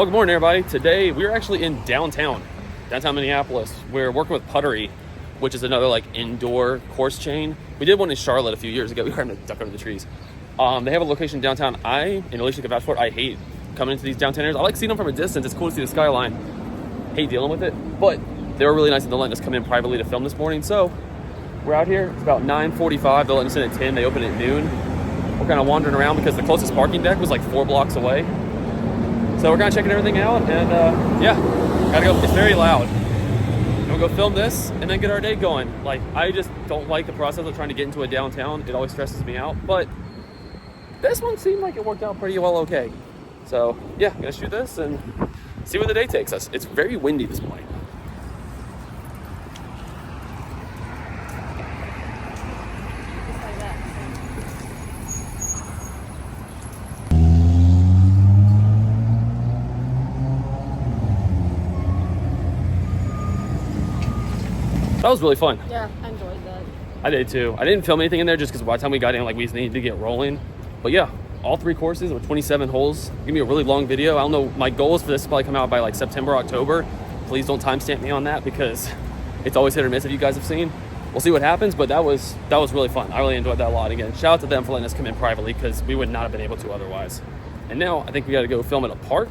Well, good morning, everybody. Today, we're actually in downtown Minneapolis. We're working with Puttery, which is another like indoor course chain. We did one in Charlotte a few years ago. We were having to duck under the trees. They have a location downtown. And Alicia can vouch for it, I hate coming into these downtown areas. I like seeing them from a distance. It's cool to see the skyline. Hate dealing with it, but they were really nice and they're letting us come in privately to film this morning. So we're out here. It's about 9:45. They're letting us in at 10. They open at noon. We're kind of wandering around because the closest parking deck was like 4 blocks away. So we're kind of checking everything out, and yeah, gotta go. It's very loud. And we'll go film this and then get our day going. Like, I just don't like the process of trying to get into a downtown. It always stresses me out, but this one seemed like it worked out pretty well okay. So yeah, gonna shoot this and see where the day takes us. It's very windy this morning. That was really fun. Yeah, I enjoyed that. I did too. I didn't film anything in there just because by the time we got in, like, we just needed to get rolling. But yeah, all 3 courses with 27 holes. Give me a really long video. I don't know. My goal is for this to probably come out by like September, October. Please don't timestamp me on that because it's always hit or miss if you guys have seen. We'll see what happens, but that was really fun. I really enjoyed that a lot. Again, shout out to them for letting us come in privately because we would not have been able to otherwise. And now I think we got to go film at a park,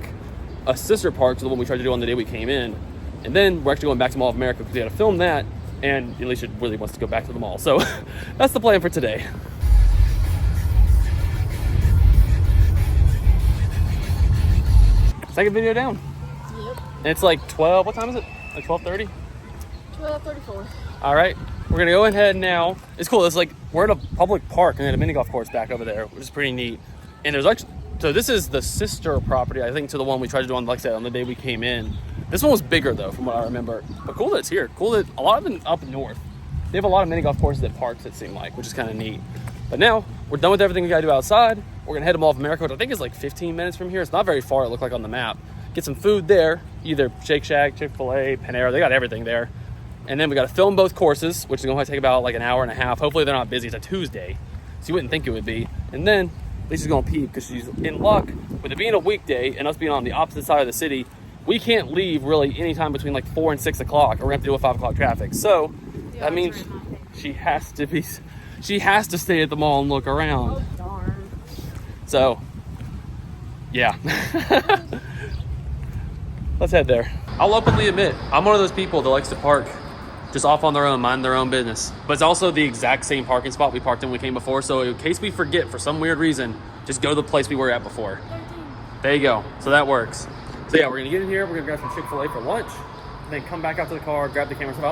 a sister park to the one we tried to do on the day we came in. And then we're actually going back to Mall of America because we got to film that. And Alicia really wants to go back to the mall. So that's the plan for today. Second video down. Yep. And it's like 12, what time is it? Like 12:30? 12:34. All right, we're gonna go ahead now. It's cool, it's like, we're at a public park and then a mini golf course back over there, which is pretty neat. And there's actually, so this is the sister property, I think, to the one we tried to do on, like I said, on the day we came in. This one was bigger though, from what I remember. But cool that it's here. Cool that a lot of them up north. They have a lot of mini golf courses at parks, it seemed like, which is kind of neat. But now we're done with everything we gotta do outside. We're gonna head to Mall of America, which I think is like 15 minutes from here. It's not very far, it looked like on the map. Get some food there, either Shake Shack, Chick-fil-A, Panera, they got everything there. And then we gotta film both courses, which is gonna take about like an hour and a half. Hopefully they're not busy, it's a Tuesday, so you wouldn't think it would be. And then Lisa's gonna peep because she's in luck with it being a weekday and us being on the opposite side of the city. We can't leave really anytime between like 4 and 6 o'clock, or we're gonna have to deal with 5 o'clock traffic. So that means she has to stay at the mall and look around. Oh, darn. So yeah. Let's head there. I'll openly admit, I'm one of those people that likes to park just off on their own, mind their own business. But it's also the exact same parking spot we parked in when we came before. So in case we forget for some weird reason, just go to the place we were at before. 13. There you go. So that works. So yeah, we're gonna get in here. We're gonna grab some Chick-fil-A for lunch, and then come back out to the car, grab the camera. So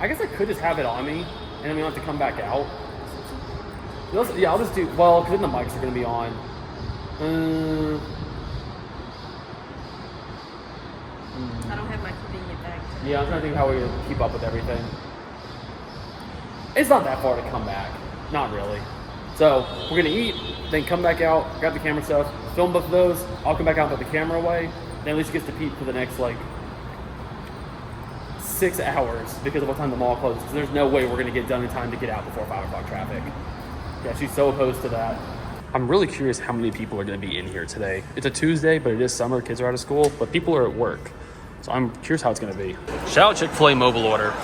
I guess I could just have it on me, and then we don't have to come back out. Yeah, I'll just do, well, because then the mics are gonna be on. I don't have my convenient bag. Yeah, I'm trying to think how we keep up with everything. It's not that far to come back. Not really. So we're gonna eat, then come back out, grab the camera stuff, film both of those. I'll come back out and put the camera away. Then Alicia gets to peep for the next like 6 hours because of what time the mall closes. Because there's no way we're gonna get done in time to get out before 5 o'clock traffic. Yeah, she's so opposed to that. I'm really curious how many people are gonna be in here today. It's a Tuesday, but it is summer, kids are out of school, but people are at work. So I'm curious how it's gonna be. Shout out Chick-fil-A mobile order.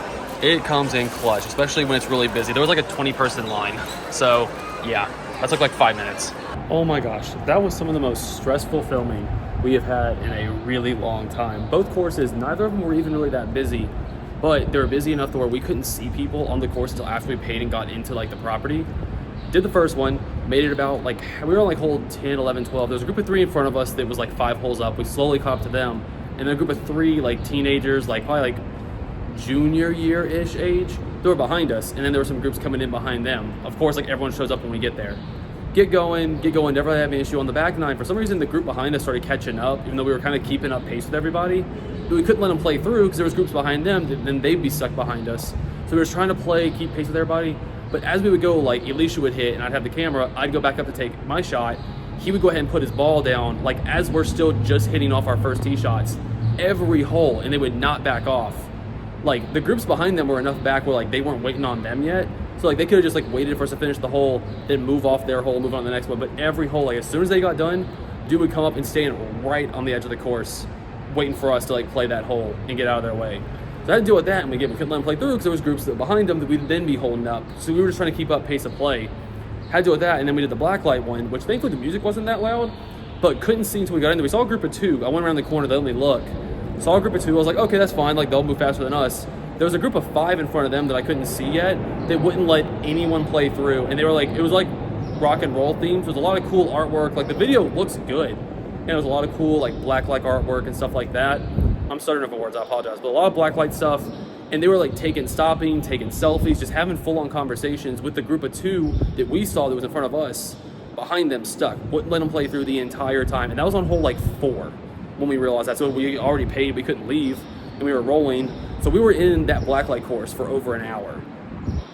It comes in clutch, especially when it's really busy. There was like a 20-person line. So yeah, that took like 5 minutes. Oh my gosh, that was some of the most stressful filming we have had in a really long time. Both courses, neither of them were even really that busy, but they were busy enough to where we couldn't see people on the course until after we paid and got into like the property. Did the first one, made it about like, we were on like hole 10, 11, 12. There was a group of 3 in front of us that was like 5 holes up. We slowly caught up to them. And then a group of 3 like teenagers, like probably like junior year-ish age, they were behind us. And then there were some groups coming in behind them. Of course, like everyone shows up when we get there. Get going, never really have an issue. On the back 9, for some reason, the group behind us started catching up, even though we were kind of keeping up pace with everybody. But we couldn't let them play through because there was groups behind them, then they'd be stuck behind us. So we were trying to keep pace with everybody. But as we would go, like Alicia would hit and I'd have the camera, I'd go back up to take my shot. He would go ahead and put his ball down, like as we're still just hitting off our first tee shots, every hole, and they would not back off. Like the groups behind them were enough back where like they weren't waiting on them yet. So like they could have just like waited for us to finish the hole, then move off their hole, move on to the next one. But every hole, like as soon as they got done, dude would come up and stand right on the edge of the course, waiting for us to like play that hole and get out of their way. So I had to deal with that, and we couldn't let them play through because there was groups that behind them that we'd then be holding up. So we were just trying to keep up pace of play. Had to deal with that, and then we did the blacklight one, which thankfully the music wasn't that loud, but couldn't see until we got in there. We saw a group of 2. I went around the corner, they let me look. Saw a group of 2, I was like, okay, that's fine, like they'll move faster than us. There was a group of 5 in front of them that I couldn't see yet that wouldn't let anyone play through, and they were like, it was like rock and roll themes. There's a lot of cool artwork, like the video looks good, and there was a lot of cool like blacklight artwork and stuff like that. I'm stuttering for words, I apologize, but a lot of blacklight stuff. And they were like stopping, taking selfies, just having full-on conversations with the group of 2 that we saw that was in front of us. Behind them, stuck, wouldn't let them play through the entire time. And that was on hole like 4 when we realized that. So we already paid, we couldn't leave, and we were rolling. So we were in that blacklight course for over an hour,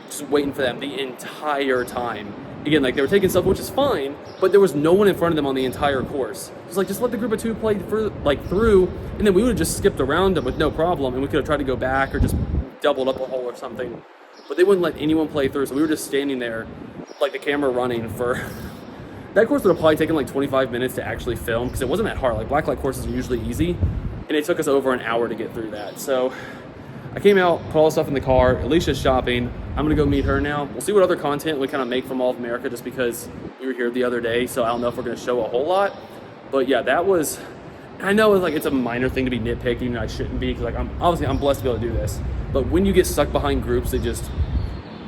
just waiting for them the entire time. Again, like they were taking stuff, which is fine, but there was no one in front of them on the entire course. It was like, just let the group of 2 play through, and then we would have just skipped around them with no problem, and we could have tried to go back or just doubled up a hole or something. But they wouldn't let anyone play through, so we were just standing there, like the camera running for... That course would have probably taken like 25 minutes to actually film, because it wasn't that hard. Like blacklight courses are usually easy, and it took us over an hour to get through that. So I came out, put all the stuff in the car. Alicia's shopping. I'm gonna go meet her now. We'll see what other content we kind of make from Mall of America, just because we were here the other day, so I don't know if we're gonna show a whole lot. But yeah, that was, I know it's like it's a minor thing to be nitpicking, and I shouldn't be, because like I'm blessed to be able to do this. But when you get stuck behind groups that just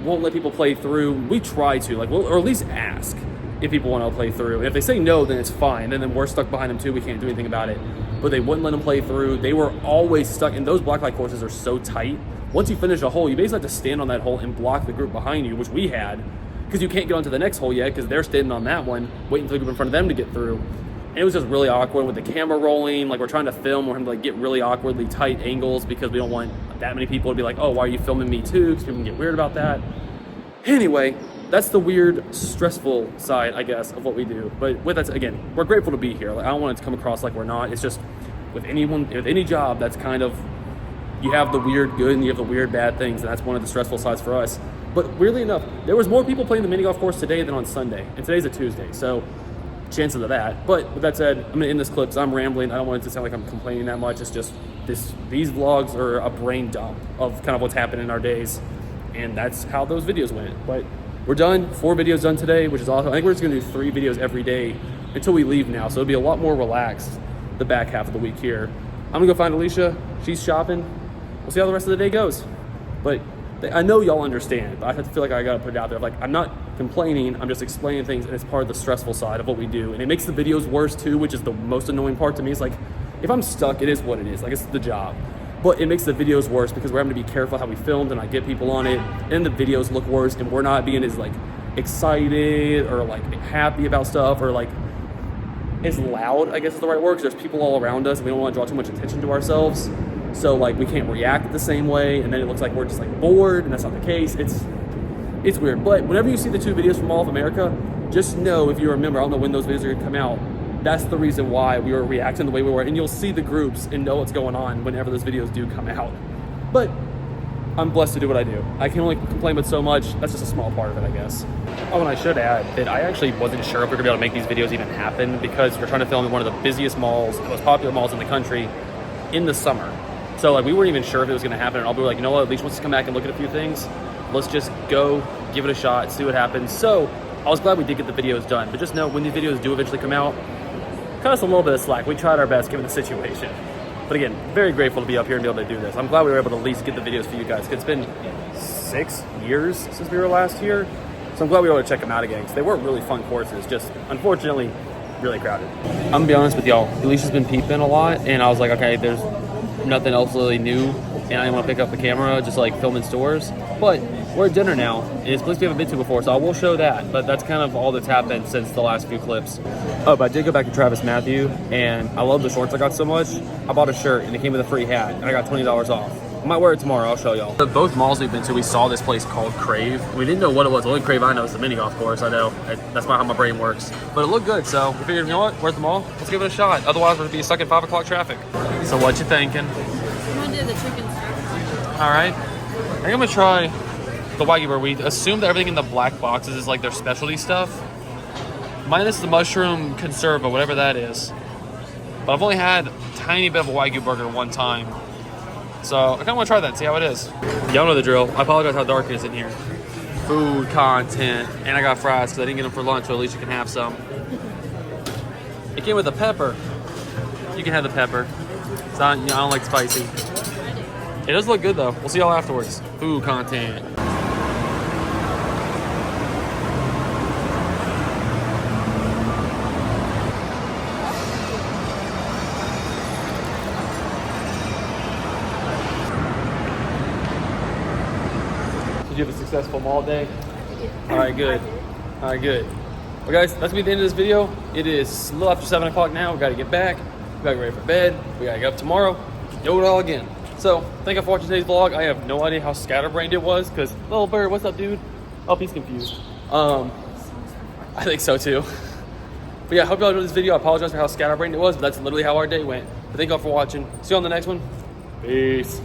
won't let people play through, we try to, like, or at least ask if people want to play through. And if they say no, then it's fine. And then we're stuck behind them too. We can't do anything about it. But they wouldn't let them play through. They were always stuck. And those blacklight courses are so tight. Once you finish a hole, you basically have to stand on that hole and block the group behind you, which we had, because you can't get onto the next hole yet because they're standing on that one, waiting for the group in front of them to get through. And it was just really awkward with the camera rolling. Like, we're trying to film, we're having to like get really awkwardly tight angles because we don't want that many people to be like, oh, why are you filming me too? Because people can get weird about that. Anyway, that's the weird, stressful side, I guess, of what we do. But with that, again, we're grateful to be here. Like, I don't want it to come across like we're not. It's just with any job, that's kind of, you have the weird good and you have the weird bad things, and that's one of the stressful sides for us. But weirdly enough, there was more people playing the mini golf course today than on Sunday, and today's a Tuesday, so chances of that. But with that said, I'm gonna end this clip because I'm rambling. I don't want it to sound like I'm complaining that much. It's just these vlogs are a brain dump of kind of what's happened in our days, and that's how those videos went. But we're done. 4 videos done today, which is awesome. I think we're just gonna do 3 videos every day until we leave now, so it'll be a lot more relaxed the back half of the week here. I'm gonna go find Alicia. She's shopping. We'll see how the rest of the day goes. But I know y'all understand, but I have to feel like I gotta put it out there. Like, I'm not complaining, I'm just explaining things, and it's part of the stressful side of what we do. And it makes the videos worse too, which is the most annoying part to me. It's like, if I'm stuck, it is what it is. Like, it's the job. But it makes the videos worse because we're having to be careful how we filmed and I get people on it, and the videos look worse, and we're not being as like excited or like happy about stuff, or like as loud, I guess is the right word, because there's people all around us and we don't want to draw too much attention to ourselves. So like, we can't react the same way, and then it looks like we're just like bored, and that's not the case. It's weird. But whenever you see the 2 videos from Mall of America, just know, if you remember, I don't know when those videos are gonna come out, that's the reason why we were reacting the way we were, and you'll see the groups and know what's going on whenever those videos do come out. But I'm blessed to do what I do. I can only complain but so much. That's just a small part of it, I guess. Oh, and I should add that I actually wasn't sure if we were gonna be able to make these videos even happen, because we're trying to film in one of the busiest malls, the most popular malls in the country, in the summer. So like, we weren't even sure if it was gonna happen, and I'll be like, you know what, at least once to come back and look at a few things, let's just go, give it a shot, see what happens. So I was glad we did get the videos done, but just know, when these videos do eventually come out, cut us a little bit of slack. We tried our best given the situation. But again, very grateful to be up here and be able to do this. I'm glad we were able to at least get the videos for you guys. It's been 6 years since we were last here, so I'm glad we were able to check them out again, because they were really fun courses, just unfortunately really crowded. I'm gonna be honest with y'all, Alicia's been peeping a lot, and I was like, okay, there's nothing else really new, and I didn't want to pick up the camera, just like film in stores. But we're at dinner now, and it's a place we haven't been to before, so I will show that. But that's kind of all that's happened since the last few clips. Oh, but I did go back to Travis Matthew, and I love the shorts I got so much. I bought a shirt, and it came with a free hat, and I got $20 off. I might wear it tomorrow, I'll show y'all. At both malls we've been to, we saw this place called Crave. We didn't know what it was. The only Crave I know is the mini golf course. I know, that's not how my brain works. But it looked good, so we figured, you know what, we're at the mall, let's give it a shot. Otherwise, we're gonna be stuck in 5 o'clock traffic. So what you thinking? I'm gonna do the chicken strip. All right, I think I'm gonna try the Wagyu, where we assume that everything in the black boxes is like their specialty stuff. minus the mushroom conserva, whatever that is. But I've only had a tiny bit of a Wagyu burger one time. So I kind of want to try that, see how it is. Y'all know the drill. I apologize how dark it is in here. Food content. And I got fries because I didn't get them for lunch, so at least you can have some. It came with a pepper. You can have the pepper. It's not, I don't like spicy. It does look good though. We'll see y'all afterwards. Food content. Did you have a successful mall day? All right, good. All right, good. Well, guys, that's gonna be the end of this video. It is a little after 7 o'clock now. We gotta get back. We gotta get ready for bed. We gotta get up tomorrow. Yo it all again. So, thank you for watching today's vlog. I have no idea how scatterbrained it was because little bird, what's up, dude? Oh, he's confused. I think so too. But yeah, I hope y'all enjoyed this video. I apologize for how scatterbrained it was, but that's literally how our day went. But thank y'all for watching. See you on the next one. Peace.